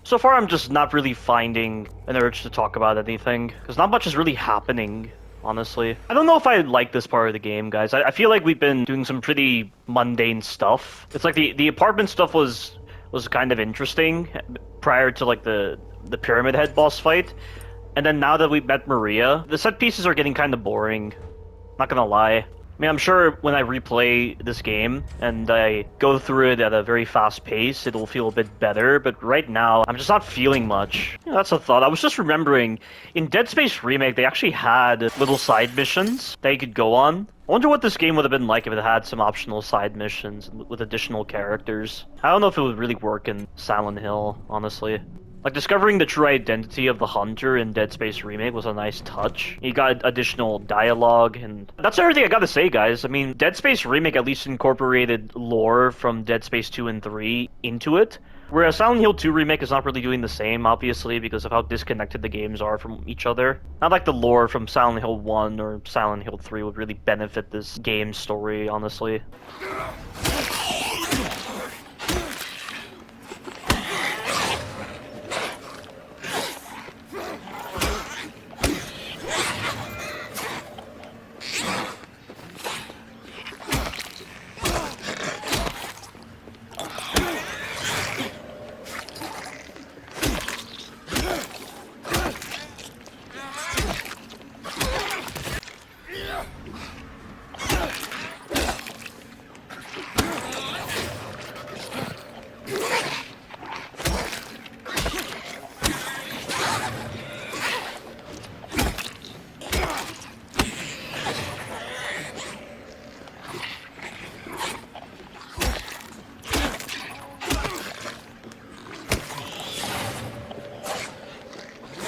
So far, I'm just not really finding an urge to talk about anything, because not much is really happening, honestly. I don't know if I like this part of the game, guys. I feel like we've been doing some pretty mundane stuff. It's like the apartment stuff was kind of interesting prior to like the Pyramid Head boss fight. And then now that we've met Maria, the set pieces are getting kind of boring. Not gonna lie. I mean, I'm sure when I replay this game and I go through it at a very fast pace, it'll feel a bit better, but right now, I'm just not feeling much. Yeah, that's a thought. I was just remembering, in Dead Space Remake, they actually had little side missions that you could go on. I wonder what this game would have been like if it had some optional side missions with additional characters. I don't know if it would really work in Silent Hill, honestly. Like, discovering the true identity of the hunter in Dead Space Remake was a nice touch. You got additional dialogue, and that's everything I gotta say, guys. I mean, Dead Space Remake at least incorporated lore from Dead Space 2 and 3 into it, whereas Silent Hill 2 Remake is not really doing the same, obviously, because of how disconnected the games are from each other. Not like the lore from Silent Hill 1 or Silent Hill 3 would really benefit this game's story, honestly.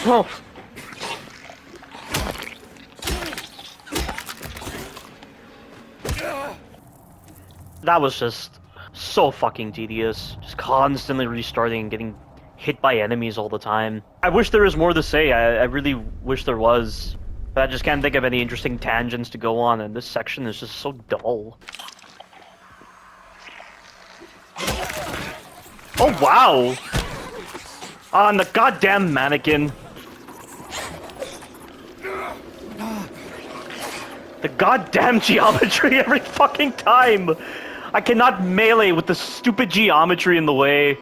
Oh. That was just so fucking tedious. Just constantly restarting and getting hit by enemies all the time. I wish there was more to say. I really wish there was. But I just can't think of any interesting tangents to go on, and this section is just so dull. Oh, wow! On the goddamn mannequin. The goddamn geometry every fucking time! I cannot melee with the stupid geometry in the way.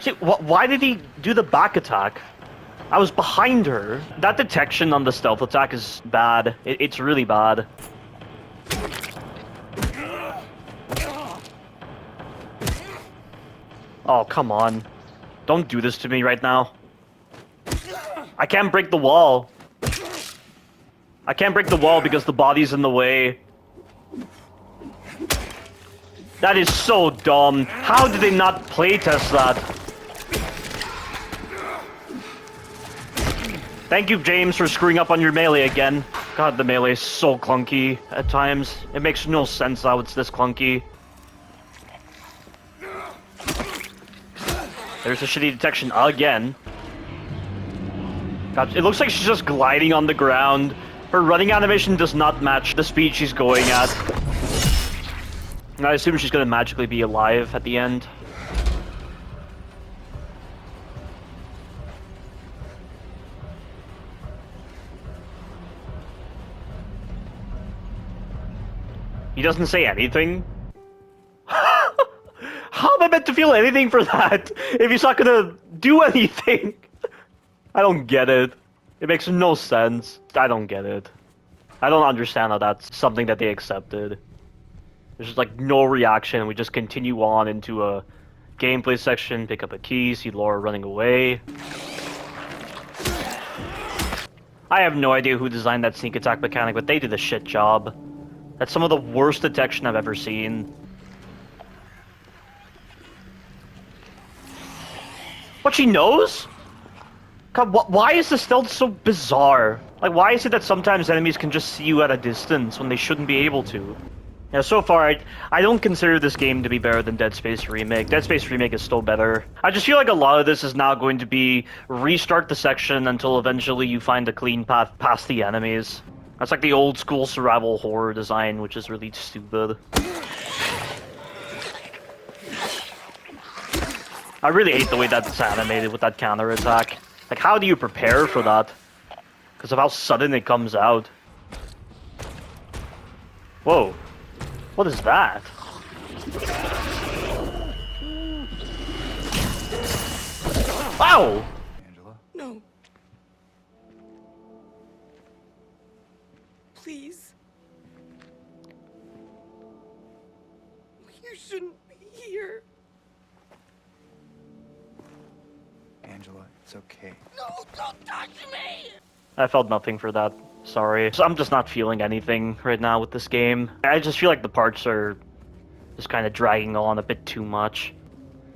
See, why did he do the back attack? I was behind her. That detection on the stealth attack is bad. It's really bad. Oh, come on. Don't do this to me right now. I can't break the wall. I can't break the wall because the body's in the way. That is so dumb. How did they not playtest that? Thank you, James, for screwing up on your melee again. God, the melee is so clunky at times. It makes no sense how it's this clunky. There's a shitty detection again. God, it looks like she's just gliding on the ground. Her running animation does not match the speed she's going at. And I assume she's gonna magically be alive at the end. He doesn't say anything? How am I meant to feel anything for that if he's not gonna do anything? I don't get it. It makes no sense. I don't get it. I don't understand how that's something that they accepted. There's just like no reaction. We just continue on into a gameplay section, pick up a key, see Laura running away. I have no idea who designed that sneak attack mechanic, but they did a shit job. That's some of the worst detection I've ever seen. What, she knows? God, why is the stealth so bizarre? Like, why is it that sometimes enemies can just see you at a distance when they shouldn't be able to? Yeah, so far, I don't consider this game to be better than Dead Space Remake. Dead Space Remake is still better. I just feel like a lot of this is now going to be restart the section until eventually you find a clean path past the enemies. That's like the old school survival horror design, which is really stupid. I really hate the way that's animated with that counter attack. Like, how do you prepare for that? Because of how sudden it comes out. Whoa. What is that? Wow! Angela? No. Please. You shouldn't be here. Angela, it's okay. No, don't touch me! I felt nothing for that. Sorry. So I'm just not feeling anything right now with this game. I just feel like the parts are just kind of dragging on a bit too much.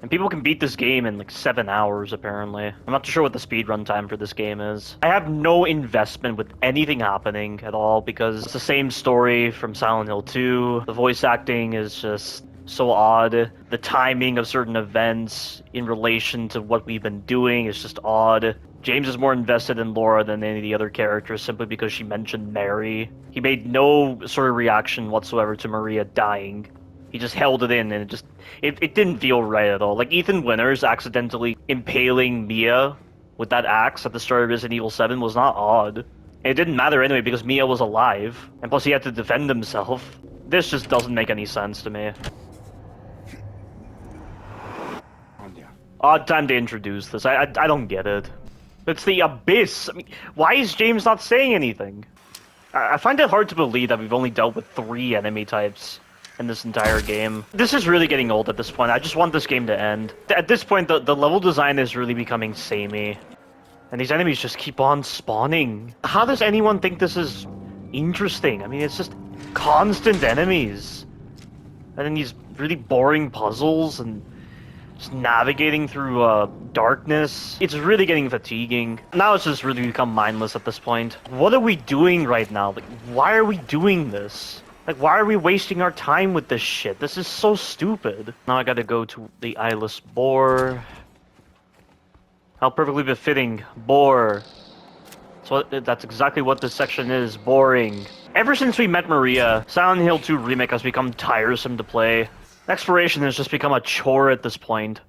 And people can beat this game in like 7 hours, apparently. I'm not too sure what the speedrun time for this game is. I have no investment with anything happening at all because it's the same story from Silent Hill 2. The voice acting is just so odd. The timing of certain events in relation to what we've been doing is just odd. James is more invested in Laura than any of the other characters simply because she mentioned Mary. He made no sort of reaction whatsoever to Maria dying. He just held it in, and it didn't feel right at all. Like, Ethan Winters accidentally impaling Mia with that axe at the start of Resident Evil 7 was not odd. It didn't matter anyway because Mia was alive, and plus he had to defend himself. This just doesn't make any sense to me. Odd time to introduce this. I don't get it. It's the Abyss. I mean, why is James not saying anything? I find it hard to believe that we've only dealt with 3 enemy types in this entire game. This is really getting old at this point. I just want this game to end. At this point, the level design is really becoming samey. And these enemies just keep on spawning. How does anyone think this is interesting? I mean, it's just constant enemies. And then these really boring puzzles and just navigating through darkness. It's really getting fatiguing. Now it's just really become mindless at this point. What are we doing right now? Like, why are we doing this? Like, why are we wasting our time with this shit? This is so stupid. Now I gotta go to the eyeless boar. How perfectly befitting. Boar. So that's exactly what this section is. Boring. Ever since we met Maria, Silent Hill 2 Remake has become tiresome to play. Exploration has just become a chore at this point.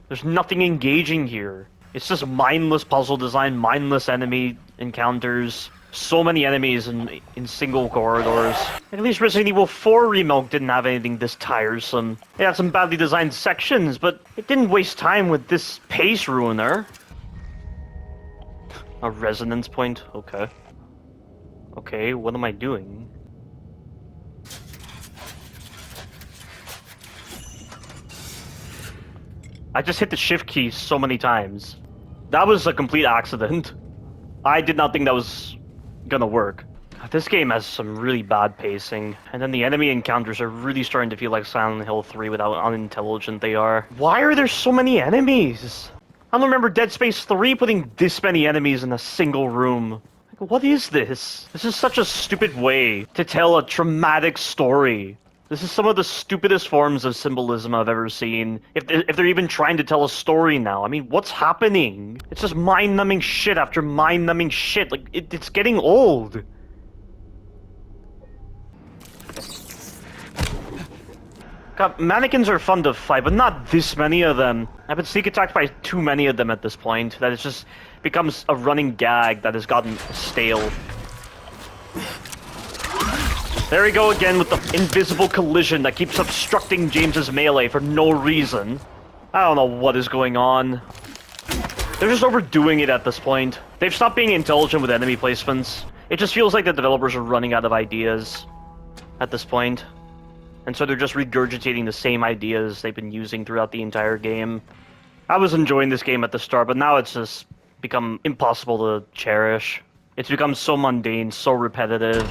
There's nothing engaging here. It's just mindless puzzle design, mindless enemy encounters. So many enemies in single corridors. At least Resident Evil 4 Remake didn't have anything this tiresome. It had some badly designed sections, but it didn't waste time with this pace ruiner. A resonance point? Okay. Okay, what am I doing? I just hit the shift key so many times. That was a complete accident. I did not think that was gonna work. This game has some really bad pacing, and then the enemy encounters are really starting to feel like Silent Hill 3 with how unintelligent they are. Why are there so many enemies? I don't remember Dead Space 3 putting this many enemies in a single room. Like, what is this? This is such a stupid way to tell a traumatic story. This is some of the stupidest forms of symbolism I've ever seen. If they're even trying to tell a story now. I mean, what's happening? It's just mind-numbing shit after mind-numbing shit. Like, it's getting old. God, mannequins are fun to fight, but not this many of them. I've been sneak attacked by too many of them at this point. That it's just becomes a running gag that has gotten stale. There we go again with the invisible collision that keeps obstructing James's melee for no reason. I don't know what is going on. They're just overdoing it at this point. They've stopped being intelligent with enemy placements. It just feels like the developers are running out of ideas at this point. And so they're just regurgitating the same ideas they've been using throughout the entire game. I was enjoying this game at the start, but now it's just become impossible to cherish. It's become so mundane, so repetitive.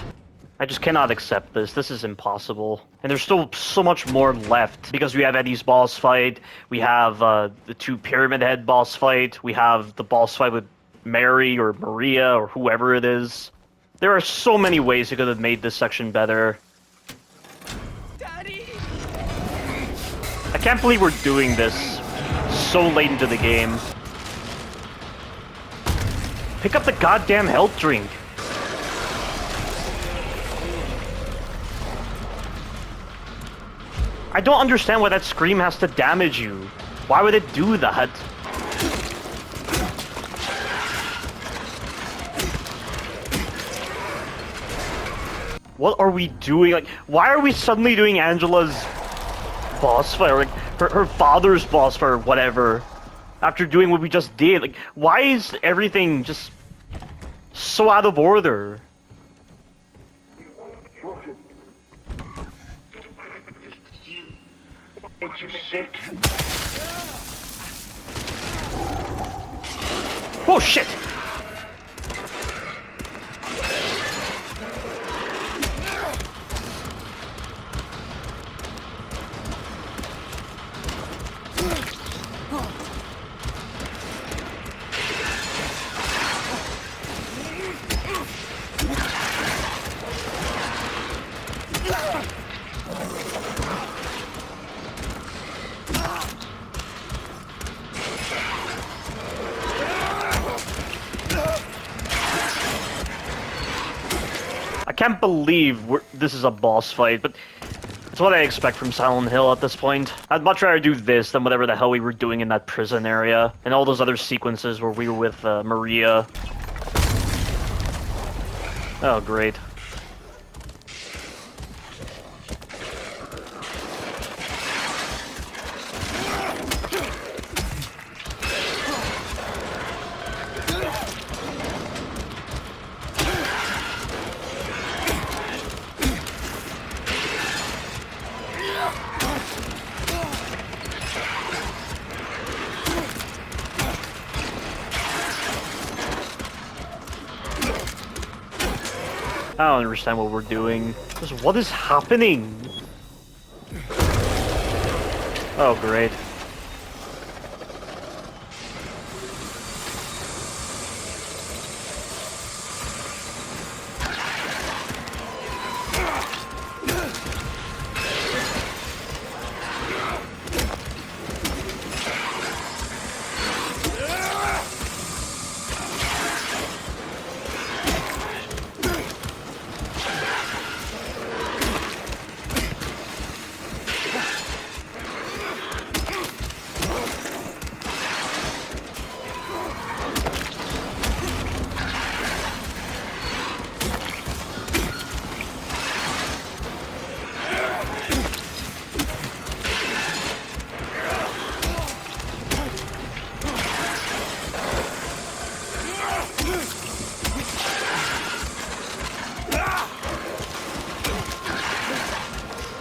I just cannot accept this. This is impossible. And there's still so much more left. Because we have Eddie's boss fight. We have the 2 Pyramid Head boss fight. We have the boss fight with Mary or Maria or whoever it is. There are so many ways they could have made this section better. Daddy! I can't believe we're doing this so late into the game. Pick up the goddamn health drink. I don't understand why that scream has to damage you. Why would it do that? What are we doing? Like, why are we suddenly doing Angela's boss fight? Or, like, her father's boss fight or whatever. After doing what we just did. Like, why is everything just so out of order? Makes you sick. Oh shit! I can't believe this is a boss fight, but it's what I expect from Silent Hill at this point. I'd much rather do this than whatever the hell we were doing in that prison area, and all those other sequences where we were with Maria. Oh, great. I don't understand what we're doing. Just what is happening? Oh, great.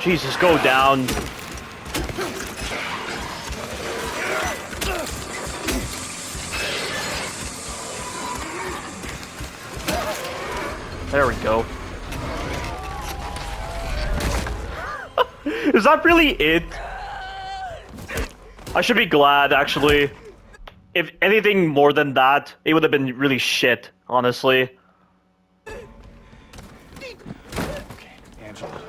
Jesus, go down. There we go. Is that really it? I should be glad, actually. If anything more than that, it would have been really shit, honestly. Okay, Angela.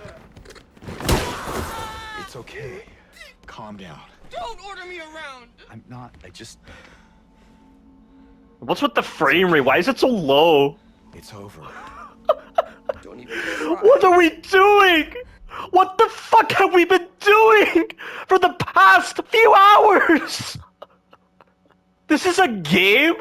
It's okay. Calm down. Don't order me around! I'm not. I just. What's with the frame rate? Why is it so low? It's over. Don't even try. What are we doing? What the fuck have we been doing for the past few hours? This is a game?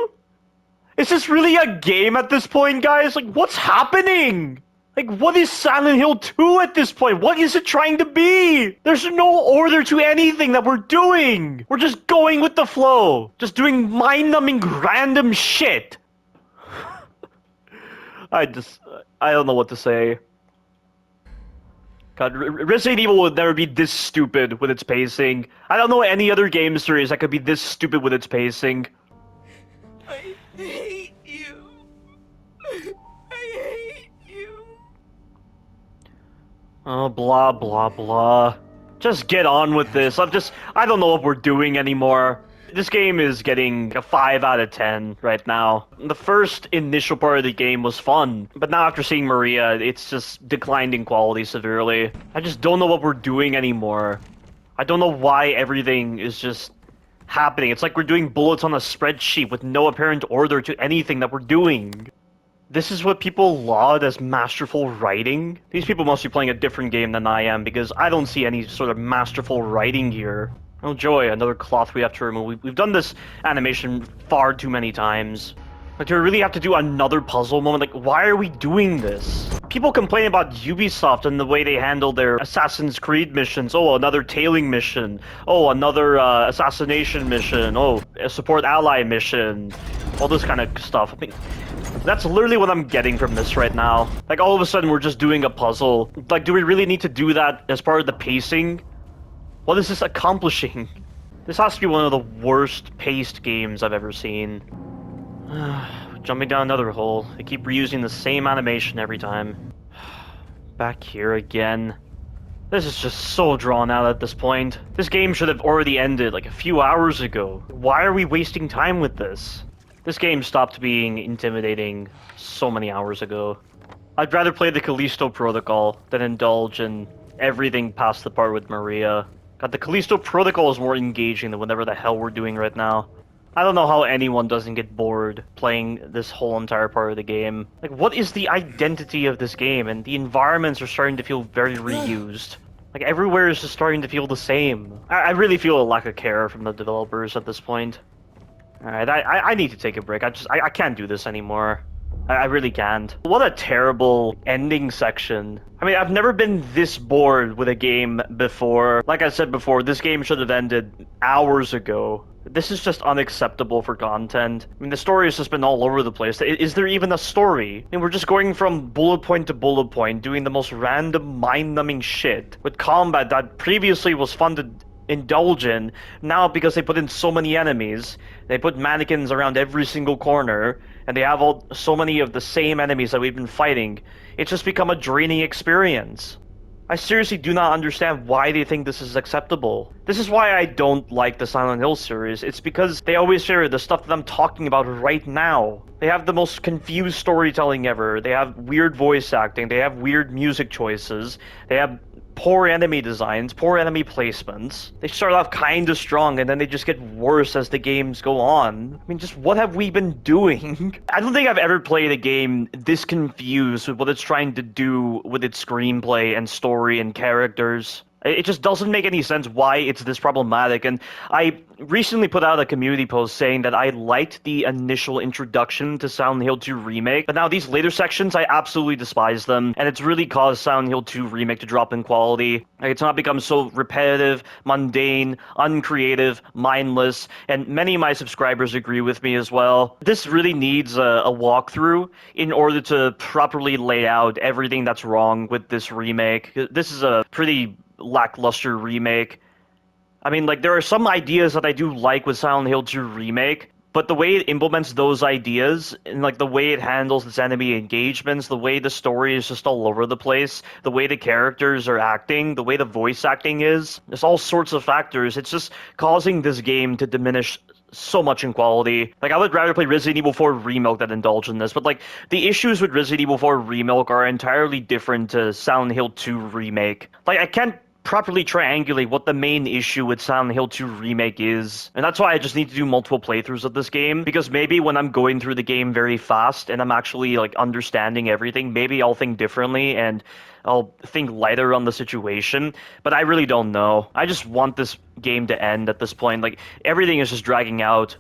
Is this really a game at this point, guys? Like, what's happening? Like, what is Silent Hill 2 at this point? What is it trying to be? There's no order to anything that we're doing. We're just going with the flow. Just doing mind-numbing random shit. I don't know what to say. God, Resident Evil would never be this stupid with its pacing. I don't know any other game series that could be this stupid with its pacing. I hate you. I hate you. Oh, blah, blah, blah. Just get on with this. I don't know what we're doing anymore. This game is getting a 5 out of 10 right now. The first initial part of the game was fun, but now after seeing Maria, it's just declined in quality severely. I just don't know what we're doing anymore. I don't know why everything is just happening. It's like we're doing bullets on a spreadsheet with no apparent order to anything that we're doing. This is what people laud as masterful writing? These people must be playing a different game than I am, because I don't see any sort of masterful writing here. Oh joy, another cloth we have to remove. We've done this animation far too many times. Like, do we really have to do another puzzle moment? Like, why are we doing this? People complain about Ubisoft and the way they handle their Assassin's Creed missions. Oh, another tailing mission. Oh, another assassination mission. Oh, a support ally mission. All this kind of stuff. I mean, that's literally what I'm getting from this right now. Like, all of a sudden, we're just doing a puzzle. Like, do we really need to do that as part of the pacing? What is this accomplishing? This has to be one of the worst paced games I've ever seen. Jumping down another hole. They keep reusing the same animation every time. Back here again. This is just so drawn out at this point. This game should have already ended like a few hours ago. Why are we wasting time with this? This game stopped being intimidating so many hours ago. I'd rather play the Callisto Protocol than indulge in everything past the part with Maria. God, the Callisto Protocol is more engaging than whatever the hell we're doing right now. I don't know how anyone doesn't get bored playing this whole entire part of the game. Like, what is the identity of this game? And the environments are starting to feel very reused. Like, everywhere is just starting to feel the same. I really feel a lack of care from the developers at this point. Alright, I need to take a break. I can't do this anymore. I really can't. What a terrible ending section. I mean, I've never been this bored with a game before. Like I said before, this game should have ended hours ago. This is just unacceptable for content. I mean, the story has just been all over the place. Is there even a story? I mean, we're just going from bullet point to bullet point, doing the most random, mind-numbing shit with combat that previously was fun to indulge in. Now, because they put in so many enemies, they put mannequins around every single corner, and they have so many of the same enemies that we've been fighting. It's just become a draining experience. I seriously do not understand why they think this is acceptable. This is why I don't like the Silent Hill series. It's because they always share the stuff that I'm talking about right now. They have the most confused storytelling ever. They have weird voice acting. They have weird music choices. They have poor enemy designs, poor enemy placements. They start off kinda strong and then they just get worse as the games go on. I mean, just what have we been doing? I don't think I've ever played a game this confused with what it's trying to do with its screenplay and story and characters. It just doesn't make any sense why it's this problematic, and I recently put out a community post saying that I liked the initial introduction to Silent Hill 2 Remake, but now these later sections, I absolutely despise them, and it's really caused Silent Hill 2 Remake to drop in quality. Like, it's not become so repetitive, mundane, uncreative, mindless, and many of my subscribers agree with me as well. This really needs a walkthrough in order to properly lay out everything that's wrong with this remake. This is a pretty lackluster remake. I mean, like, there are some ideas that I do like with Silent Hill 2 Remake, but the way it implements those ideas, and like the way it handles its enemy engagements, the way the story is just all over the place, the way the characters are acting, the way the voice acting is, there's all sorts of factors. It's just causing this game to diminish so much in quality. Like, I would rather play Resident Evil 4 Remake than indulge in this, but like, the issues with Resident Evil 4 Remake are entirely different to Silent Hill 2 Remake. Like, I can't properly triangulate what the main issue with Silent Hill 2 Remake is. And that's why I just need to do multiple playthroughs of this game, because maybe when I'm going through the game very fast and I'm actually like understanding everything, maybe I'll think differently and I'll think lighter on the situation, but I really don't know. I just want this game to end at this point. Like, everything is just dragging out.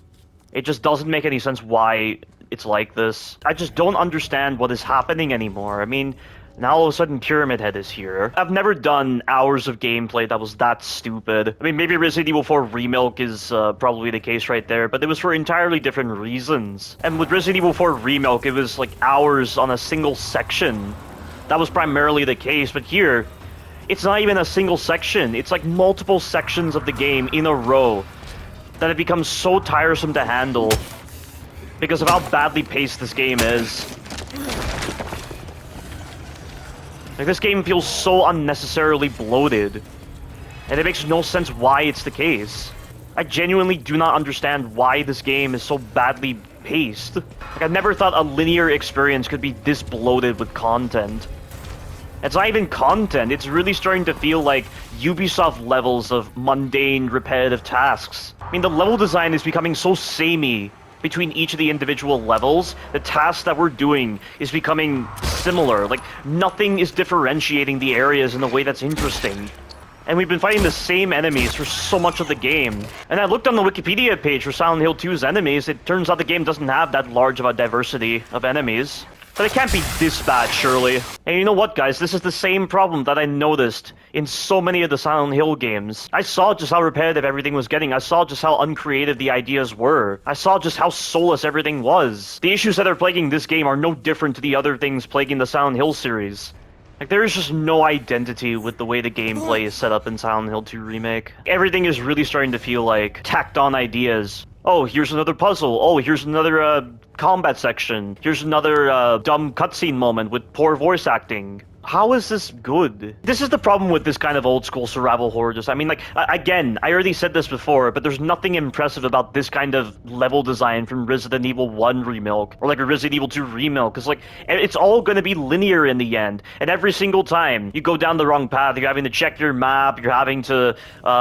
It just doesn't make any sense why it's like this. I just don't understand what is happening anymore. I mean, now all of a sudden Pyramid Head is here. I've never done hours of gameplay that was that stupid. I mean, maybe Resident Evil 4 Remake is probably the case right there, but it was for entirely different reasons. And with Resident Evil 4 Remake, it was like hours on a single section. That was primarily the case, but here, it's not even a single section. It's like multiple sections of the game in a row that it becomes so tiresome to handle because of how badly paced this game is. Like, this game feels so unnecessarily bloated, and it makes no sense why it's the case. I genuinely do not understand why this game is so badly paced. Like, I never thought a linear experience could be this bloated with content. It's not even content, it's really starting to feel like Ubisoft levels of mundane, repetitive tasks. I mean, the level design is becoming so samey between each of the individual levels. The tasks that we're doing is becoming similar. Like, nothing is differentiating the areas in a way that's interesting. And we've been fighting the same enemies for so much of the game. And I looked on the Wikipedia page for Silent Hill 2's enemies. It turns out the game doesn't have that large of a diversity of enemies. But it can't be this bad, surely. And you know what, guys? This is the same problem that I noticed in so many of the Silent Hill games. I saw just how repetitive everything was getting. I saw just how uncreative the ideas were. I saw just how soulless everything was. The issues that are plaguing this game are no different to the other things plaguing the Silent Hill series. Like, there is just no identity with the way the gameplay is set up in Silent Hill 2 Remake. Everything is really starting to feel like tacked on ideas. Oh, here's another puzzle. Oh, here's another combat section. Here's another dumb cutscene moment with poor voice acting. How is this good? This is the problem with this kind of old school survival horror. I mean, like, again, I already said this before, but there's nothing impressive about this kind of level design from Resident Evil 1 Remake, or like a Resident Evil 2 Remake, because like, it's all gonna be linear in the end, and every single time you go down the wrong path, you're having to check your map, you're having to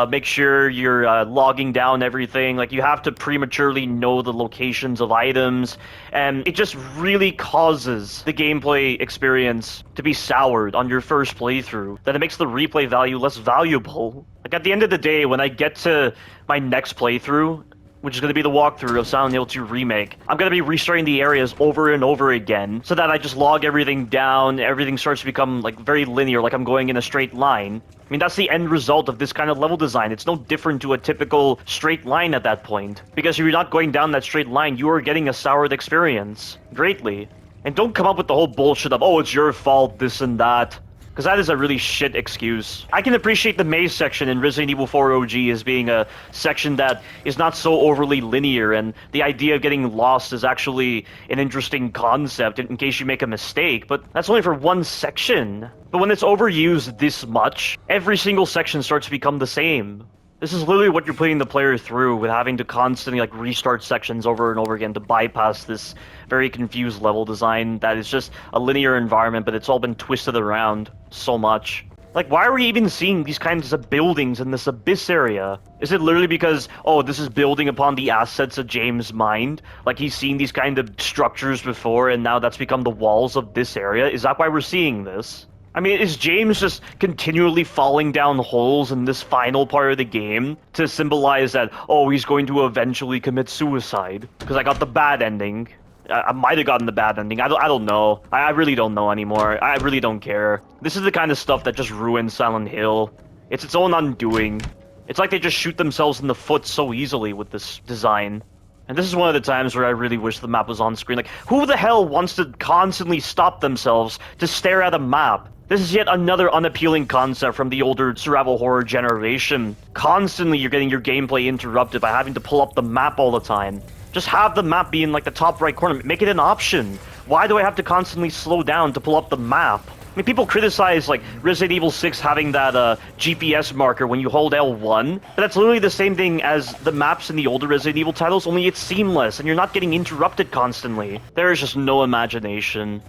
make sure you're logging down everything, like, you have to prematurely know the locations of items, and it just really causes the gameplay experience to be sour on your first playthrough, that it makes the replay value less valuable. Like, at the end of the day, when I get to my next playthrough, which is going to be the walkthrough of Silent Hill 2 Remake, I'm going to be restarting the areas over and over again, so that I just log everything down, everything starts to become, like, very linear, like I'm going in a straight line. I mean, that's the end result of this kind of level design. It's no different to a typical straight line at that point, because if you're not going down that straight line, you are getting a soured experience. Greatly. And don't come up with the whole bullshit of, oh, it's your fault, this and that. Because that is a really shit excuse. I can appreciate the maze section in Resident Evil 4 OG as being a section that is not so overly linear, and the idea of getting lost is actually an interesting concept in case you make a mistake, but that's only for one section. But when it's overused this much, every single section starts to become the same. This is literally what you're putting the player through, with having to constantly like restart sections over and over again to bypass this very confused level design that is just a linear environment, but it's all been twisted around so much. Like, why are we even seeing these kinds of buildings in this abyss area? Is it literally because, oh, this is building upon the assets of James' mind? Like, he's seen these kind of structures before, and now that's become the walls of this area? Is that why we're seeing this? I mean, is James just continually falling down holes in this final part of the game to symbolize that, oh, he's going to eventually commit suicide? Because I got the bad ending. I might have gotten the bad ending. I don't know. I really don't know anymore. I really don't care. This is the kind of stuff that just ruins Silent Hill. It's its own undoing. It's like they just shoot themselves in the foot so easily with this design. And this is one of the times where I really wish the map was on screen. Like, who the hell wants to constantly stop themselves to stare at a map? This is yet another unappealing concept from the older survival horror generation. Constantly you're getting your gameplay interrupted by having to pull up the map all the time. Just have the map be in like the top right corner. Make it an option. Why do I have to constantly slow down to pull up the map? I mean, people criticize like Resident Evil 6 having that GPS marker when you hold L1, but that's literally the same thing as the maps in the older Resident Evil titles, only it's seamless and you're not getting interrupted constantly. There is just no imagination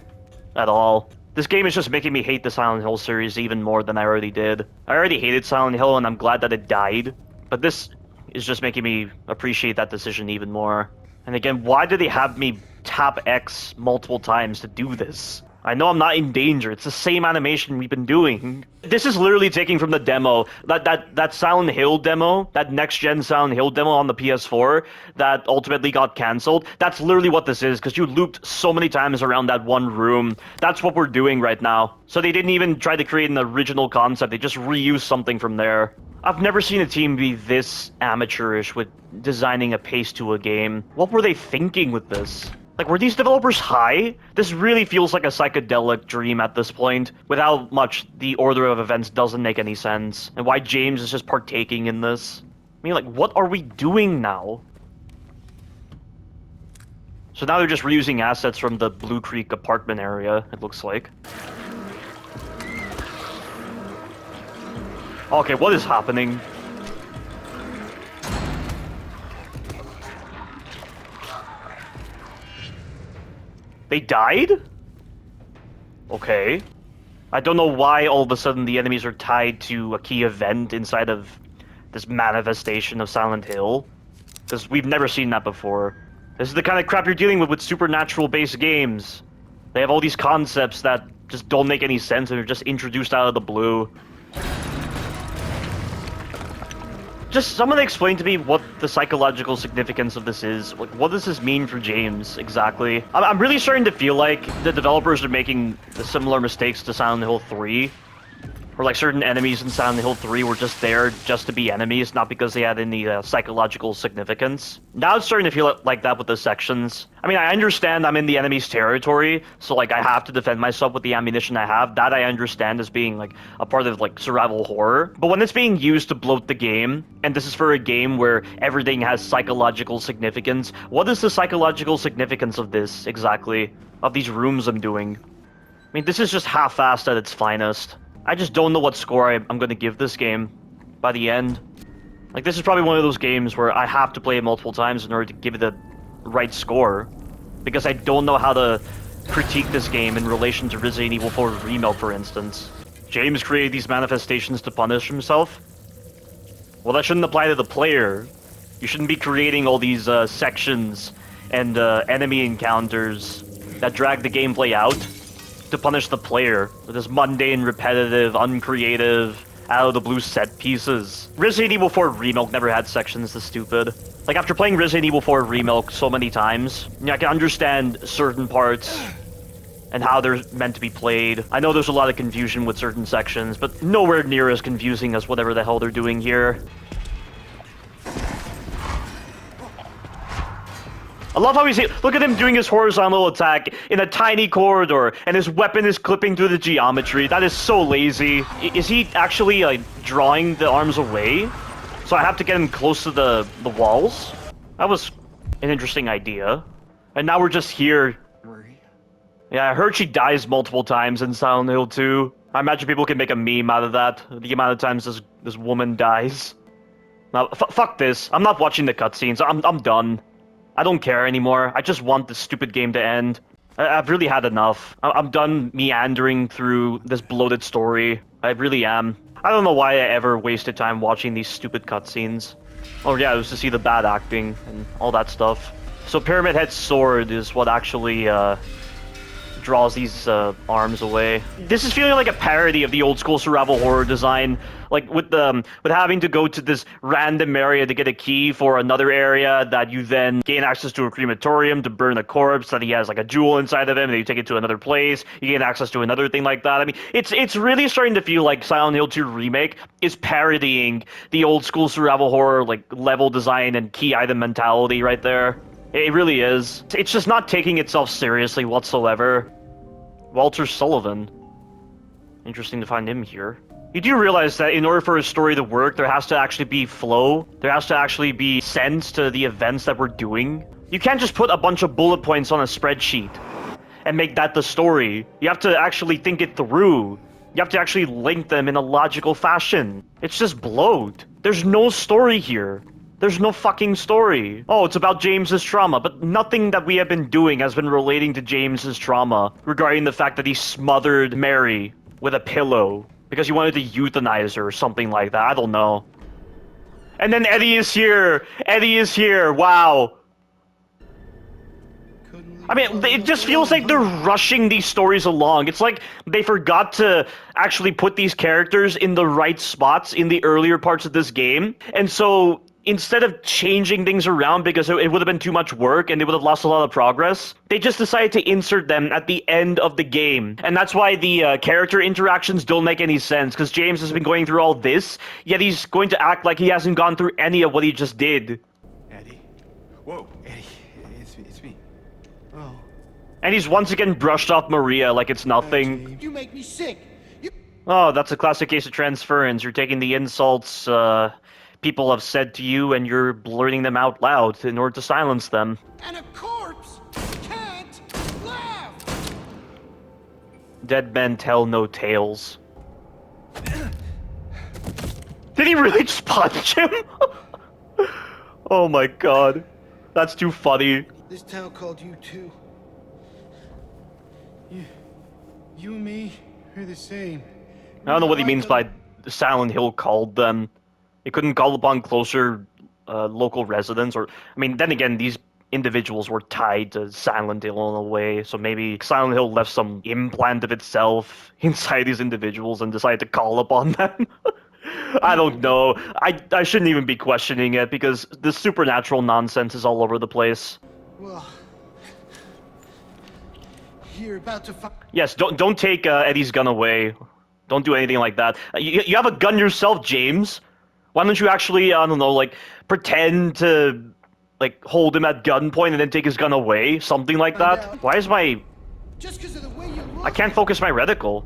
at all. This game is just making me hate the Silent Hill series even more than I already did. I already hated Silent Hill and I'm glad that it died, but this is just making me appreciate that decision even more. And again, why do they have me tap X multiple times to do this? I know I'm not in danger. It's the same animation we've been doing. This is literally taking from the demo, that Silent Hill demo, that next-gen Silent Hill demo on the PS4 that ultimately got cancelled. That's literally what this is, because you looped so many times around that one room. That's what we're doing right now. So they didn't even try to create an original concept. They just reused something from there. I've never seen a team be this amateurish with designing a pace to a game. What were they thinking with this? Like, were these developers high? This really feels like a psychedelic dream at this point. Without much, the order of events doesn't make any sense. And why James is just partaking in this. I mean, like, what are we doing now? So now they're just reusing assets from the Blue Creek apartment area, it looks like. Okay, what is happening? They died? Okay. I don't know why all of a sudden the enemies are tied to a key event inside of this manifestation of Silent Hill. Because we've never seen that before. This is the kind of crap you're dealing with supernatural-based games. They have all these concepts that just don't make any sense and are just introduced out of the blue. Just someone explain to me what the psychological significance of this is. Like, what does this mean for James, exactly? I'm really starting to feel like the developers are making similar mistakes to Silent Hill 3. Where, like, certain enemies in Silent Hill 3 were just there just to be enemies, not because they had any psychological significance. Now it's starting to feel like that with the sections. I mean, I understand I'm in the enemy's territory, so, like, I have to defend myself with the ammunition I have. That I understand as being, like, a part of, like, survival horror. But when it's being used to bloat the game, and this is for a game where everything has psychological significance, what is the psychological significance of this, exactly? Of these rooms I'm doing? I mean, this is just half-assed at its finest. I just don't know what score I'm going to give this game by the end. Like, this is probably one of those games where I have to play it multiple times in order to give it the right score. Because I don't know how to critique this game in relation to Resident Evil 4 Remake, for instance. James created these manifestations to punish himself? Well, that shouldn't apply to the player. You shouldn't be creating all these sections and enemy encounters that drag the gameplay out to punish the player with this mundane, repetitive, uncreative, out-of-the-blue set pieces. Resident Evil 4 Remake never had sections this stupid. Like, after playing Resident Evil 4 Remake so many times, I can understand certain parts and how they're meant to be played. I know there's a lot of confusion with certain sections, but nowhere near as confusing as whatever the hell they're doing here. I love how look at him doing his horizontal attack in a tiny corridor, and his weapon is clipping through the geometry. That is so lazy. Is he actually, like, drawing the arms away? So I have to get him close to the walls? That was an interesting idea. And now we're just here. Yeah, I heard she dies multiple times in Silent Hill 2. I imagine people can make a meme out of that. The amount of times this woman dies. Now, fuck this. I'm not watching the cutscenes. I'm done. I don't care anymore. I just want this stupid game to end. I've really had enough. I'm done meandering through this bloated story. I really am. I don't know why I ever wasted time watching these stupid cutscenes. Oh yeah, it was to see the bad acting and all that stuff. So Pyramid Head's sword is what actually draws these arms away. This is feeling like a parody of the old school survival horror design, like with having to go to this random area to get a key for another area that you then gain access to a crematorium to burn a corpse that he has like a jewel inside of him, and you take it to another place, you gain access to another thing like that. I mean, it's really starting to feel like Silent Hill 2 Remake is parodying the old school survival horror like level design and key item mentality right there. It really is. It's just not taking itself seriously whatsoever. Walter Sullivan. Interesting to find him here. You do realize that in order for a story to work, there has to actually be flow. There has to actually be sense to the events that we're doing. You can't just put a bunch of bullet points on a spreadsheet and make that the story. You have to actually think it through. You have to actually link them in a logical fashion. It's just bloat. There's no story here. There's no fucking story. Oh, it's about James's trauma, but nothing that we have been doing has been relating to James's trauma regarding the fact that he smothered Mary with a pillow because he wanted to euthanize her or something like that. I don't know. And then Eddie is here. Eddie is here. Wow. I mean, it just feels like they're rushing these stories along. It's like they forgot to actually put these characters in the right spots in the earlier parts of this game. And so instead of changing things around because it would have been too much work and they would have lost a lot of progress, they just decided to insert them at the end of the game. And that's why the character interactions don't make any sense, because James has been going through all this, yet he's going to act like he hasn't gone through any of what he just did. Eddie? Whoa, Eddie, it's me. Oh. And he's once again brushed off Maria like it's nothing. You make me sick. Oh, that's a classic case of transference. You're taking the insults people have said to you and you're blurting them out loud in order to silence them. And a corpse can't laugh. Dead men tell no tales. Did he really just punch him? Oh my god. That's too funny. This town called you too. You and me are the same. I don't know what he means by Silent Hill called them. It couldn't call upon closer local residents, or I mean, then again, these individuals were tied to Silent Hill in a way, so maybe Silent Hill left some implant of itself inside these individuals and decided to call upon them. I don't know. I shouldn't even be questioning it because the supernatural nonsense is all over the place. Well, you're about to find. Yes, don't take Eddie's gun away. Don't do anything like that. You have a gun yourself, James. Why don't you actually, I don't know, like, pretend to, like, hold him at gunpoint and then take his gun away? Something like that? Why is my... Just because of the way you look. I can't focus my reticle.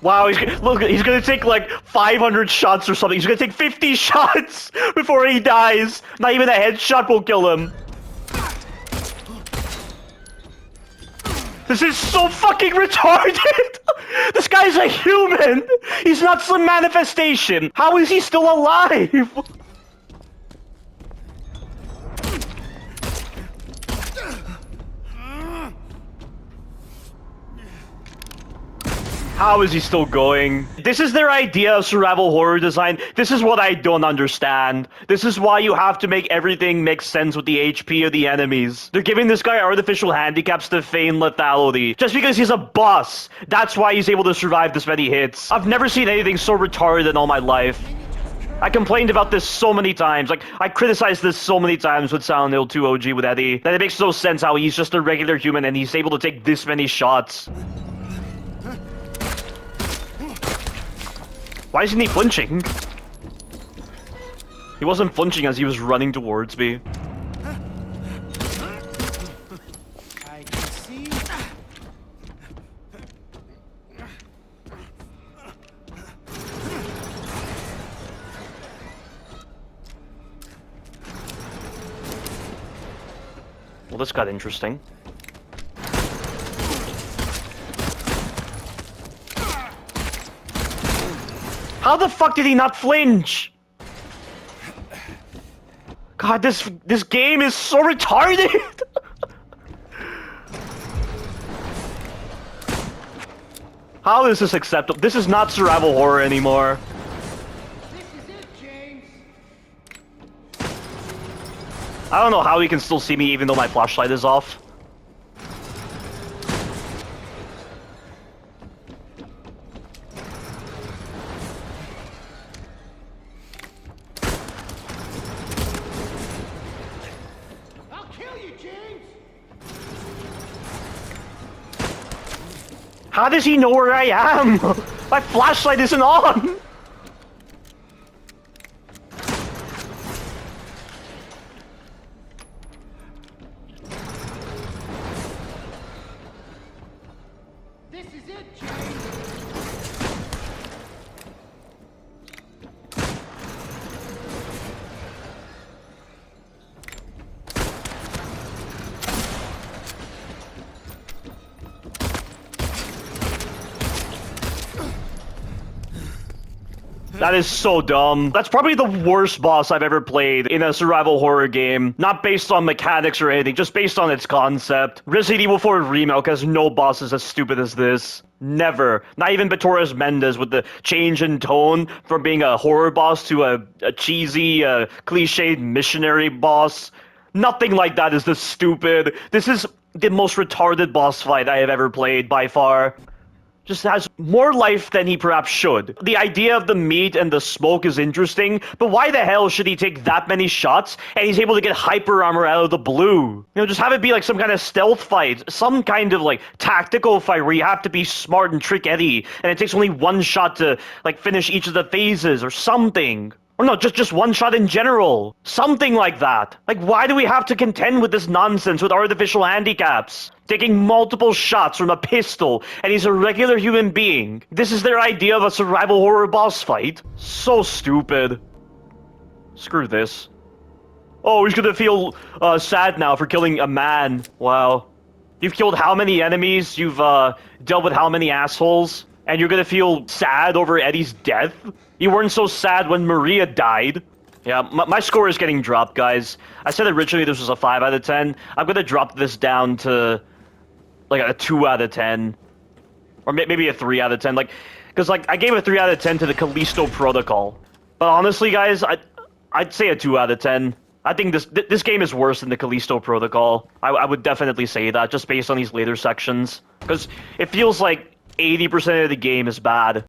Wow, look, he's gonna take like 500 shots or something. He's gonna take 50 shots before he dies. Not even a headshot will kill him. This is so fucking retarded! This guy's a human! He's not some manifestation! How is he still alive? How is he still going? This is their idea of survival horror design. This is what I don't understand. This is why you have to make everything make sense with the HP of the enemies. They're giving this guy artificial handicaps to feign lethality. Just because he's a boss. That's why he's able to survive this many hits. I've never seen anything so retarded in all my life. I complained about this so many times. Like, I criticized this so many times with Silent Hill 2 OG with Eddie. That it makes no sense how he's just a regular human and he's able to take this many shots. Why isn't he flinching? He wasn't flinching as he was running towards me. I can see. Well, this got interesting. How the fuck did he not flinch? God, this game is so retarded. How is this acceptable? This is not survival horror anymore. This is it, James. I don't know how he can still see me even though my flashlight is off. I'll kill you, James. How does he know where I am? My flashlight isn't on. This is it, James. That is so dumb. That's probably the worst boss I've ever played in a survival horror game. Not based on mechanics or anything, just based on its concept. Resident Evil 4 Remake has no bosses as stupid as this. Never. Not even Torres Mendez with the change in tone from being a horror boss to a cheesy, cliched missionary boss. Nothing like that is this stupid. This is the most retarded boss fight I have ever played by far. Just has more life than he perhaps should. The idea of the meat and the smoke is interesting, but why the hell should he take that many shots and he's able to get hyper armor out of the blue? You know, just have it be like some kind of stealth fight, some kind of like tactical fight where you have to be smart and trick Eddie, and it takes only one shot to like finish each of the phases or something. Or no, just one shot in general. Something like that. Like, why do we have to contend with this nonsense with artificial handicaps? Taking multiple shots from a pistol, and he's a regular human being. This is their idea of a survival horror boss fight? So stupid. Screw this. Oh, he's gonna feel sad now for killing a man. Wow. You've killed how many enemies? You've dealt with how many assholes? And you're gonna feel sad over Eddie's death? You weren't so sad when Maria died. Yeah, my score is getting dropped, guys. I said originally this was a 5 out of 10. I'm gonna drop this down to like a 2 out of 10. Or maybe a 3 out of 10. Like, because like I gave a 3 out of 10 to the Callisto Protocol. But honestly, guys, I'd say a 2 out of 10. I think this game is worse than the Callisto Protocol. I would definitely say that, just based on these later sections. Because it feels like 80% of the game is bad.